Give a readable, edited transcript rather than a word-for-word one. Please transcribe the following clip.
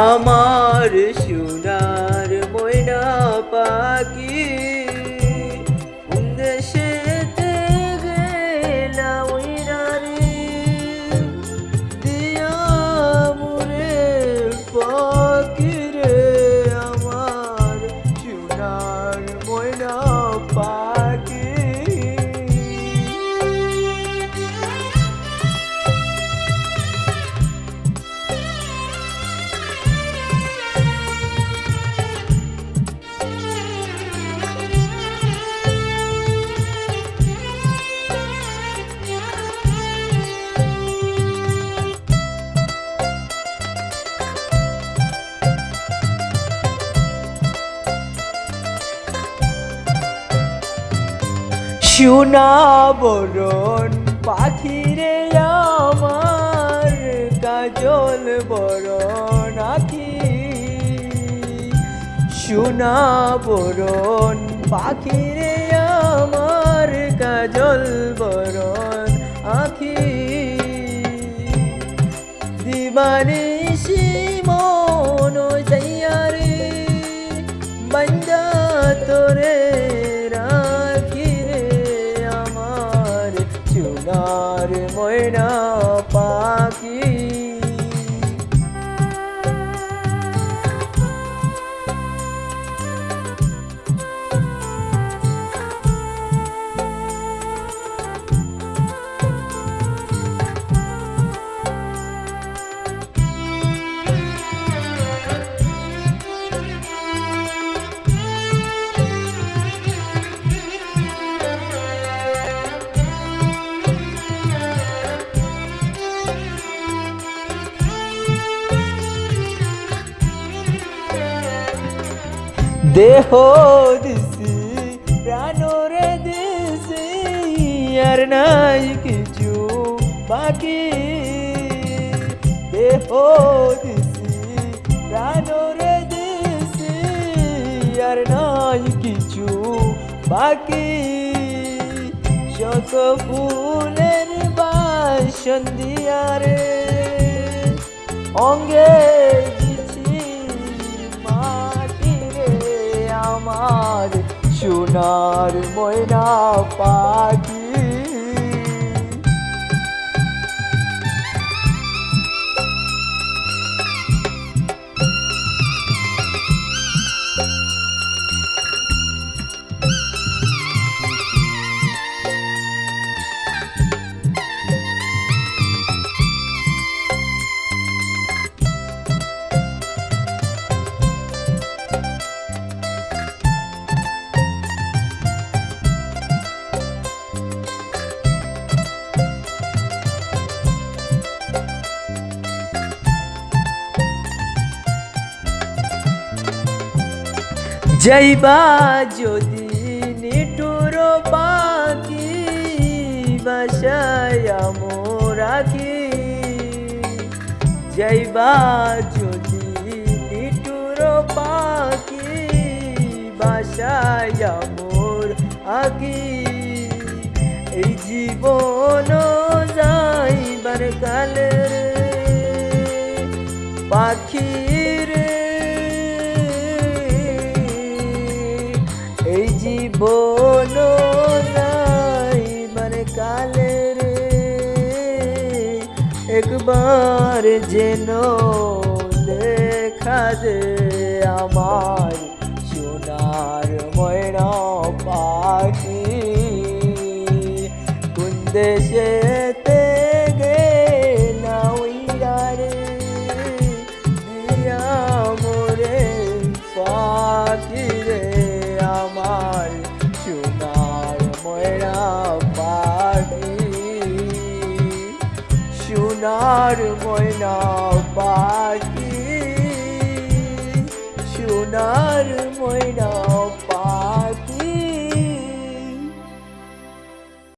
আমার সোনার ময়না পাখি কোন দেশেতে গেলা ওইরা রে দিয়া মোরে পাখি রে আমার সোনার ময়না পাখি। সোনা বরণ পাখিরে আমার কাজল বরণ আখি সোনা বরণ পাখিরে আমার কাজল বরণ আখি দিবানিশি মন যাইয়ারে বান্দা তোরে সোনার ময়না পাখি। দেহ দিছি প্রাণরে দিছি আর নাই কিছু বাকি দেহ দিছি প্রাণরে দিছি আর নাই কিছু বাকি শত ফুলের বাসন দিয়ারে অঙ্গে আমার সোনার ময়না পাখি। যাইবা যদি নিটুর পাখি বাসায় মোর আখি যাইবা যদি নিটুর পাখি বাসায় মোর আখি এই জীবন যাইবার কালে পাখি এই জীবন যাইবার কালে রে একবার যেন দেখা দে আমার সোনার ময়না পাখি কোন দেশেতে গেলা ওইরা রে দিয়া মোরে পাখি রে আমার সোনার ময়না পাখি সোনার ময়না পাখি সোনার ময়না